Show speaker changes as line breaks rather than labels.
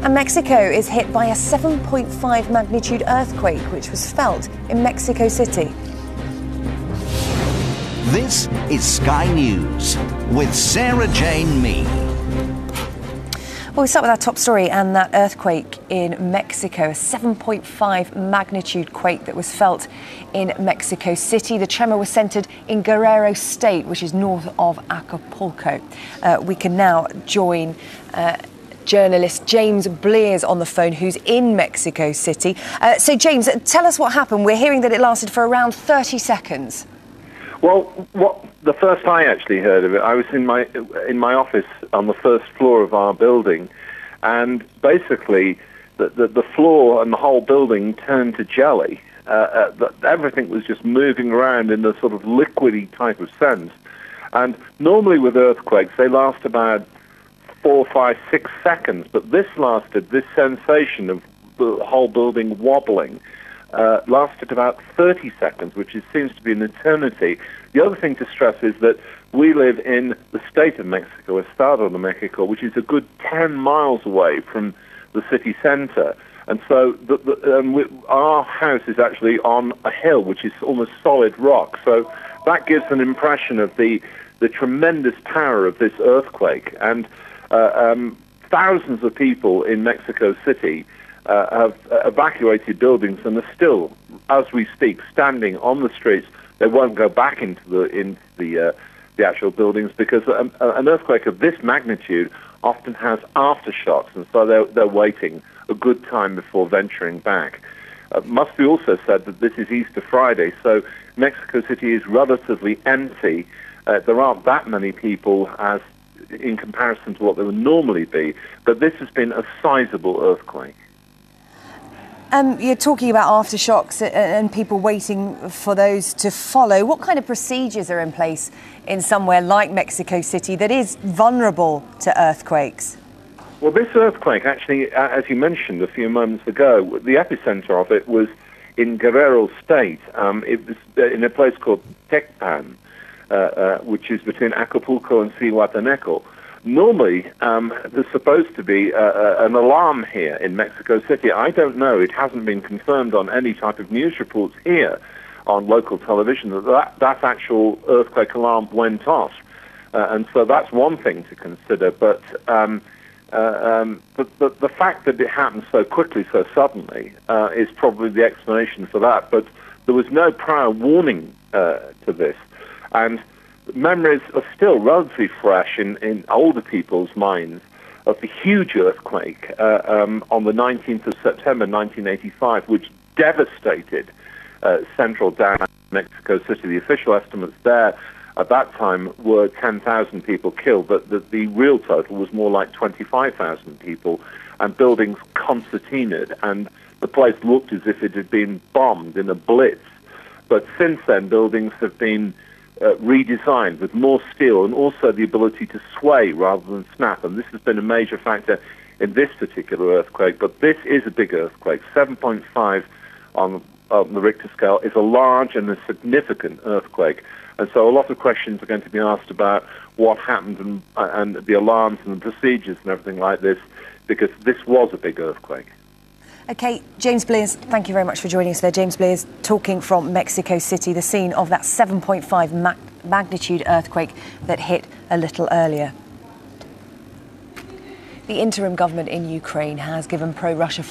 And Mexico is hit by a 7.5 magnitude earthquake, which was felt in Mexico City.
This is Sky News with Sarah Jane Mee.
Well, we start with our top story and that earthquake in Mexico, a 7.5 magnitude quake that was felt in Mexico City. The tremor was centred in Guerrero state, which is north of Acapulco. We can now join journalist James Blears on the phone, who's in Mexico City. So, James, tell us what happened. We're hearing that it lasted for around 30 seconds.
Well, the first I actually heard of it, I was in my office on the first floor of our building, and basically the floor and the whole building turned to jelly. Everything was just moving around in a sort of liquidy type of sense. And normally with earthquakes, they last about 4, 5, 6 seconds, but this sensation of the whole building wobbling lasted about 30 seconds, which seems to be an eternity. The other thing to stress is that we live in the state of Mexico, Estado de Mexico, which is a good 10 miles away from the city center. And so our house is actually on a hill, which is almost solid rock. So that gives an impression of the tremendous power of this earthquake. And thousands of people in Mexico City have evacuated buildings and are still, as we speak, standing on the streets. They won't go back into the actual buildings because an earthquake of this magnitude often has aftershocks, and so they're waiting a good time before venturing back. Must be also said that this is Easter Friday, so Mexico City is relatively empty. There aren't that many people as in comparison to what there would normally be, but this has been a sizable earthquake.
You're talking about aftershocks and people waiting for those to follow. What kind of procedures are in place in somewhere like Mexico City that is vulnerable to earthquakes?
Well, this earthquake, actually, as you mentioned a few moments ago, the epicenter of it was in Guerrero state. It was in a place called Tacpan, which is between Acapulco and Zihuatanejo. Normally, there's supposed to be an alarm here in Mexico City. I don't know. It hasn't been confirmed on any type of news reports here on local television that actual earthquake alarm went off. And so that's one thing to consider. But the fact that it happened so quickly, so suddenly, is probably the explanation for that. But there was no prior warning to this. And memories are still relatively fresh in older people's minds of the huge earthquake on the 19th of September 1985, which devastated central down Mexico City. The official estimates there at that time were 10,000 people killed, but the real total was more like 25,000 people, and buildings concertinaed, and the place looked as if it had been bombed in a blitz. But since then, buildings have been redesigned with more steel and also the ability to sway rather than snap. And this has been a major factor in this particular earthquake. But this is a big earthquake. 7.5 on the Richter scale is a large and a significant earthquake. And so a lot of questions are going to be asked about what happened and the alarms and the procedures and everything like this, because this was a big earthquake.
OK, James Blears, thank you very much for joining us there. James Blears talking from Mexico City, the scene of that 7.5 magnitude earthquake that hit a little earlier. The interim government in Ukraine has given pro-Russia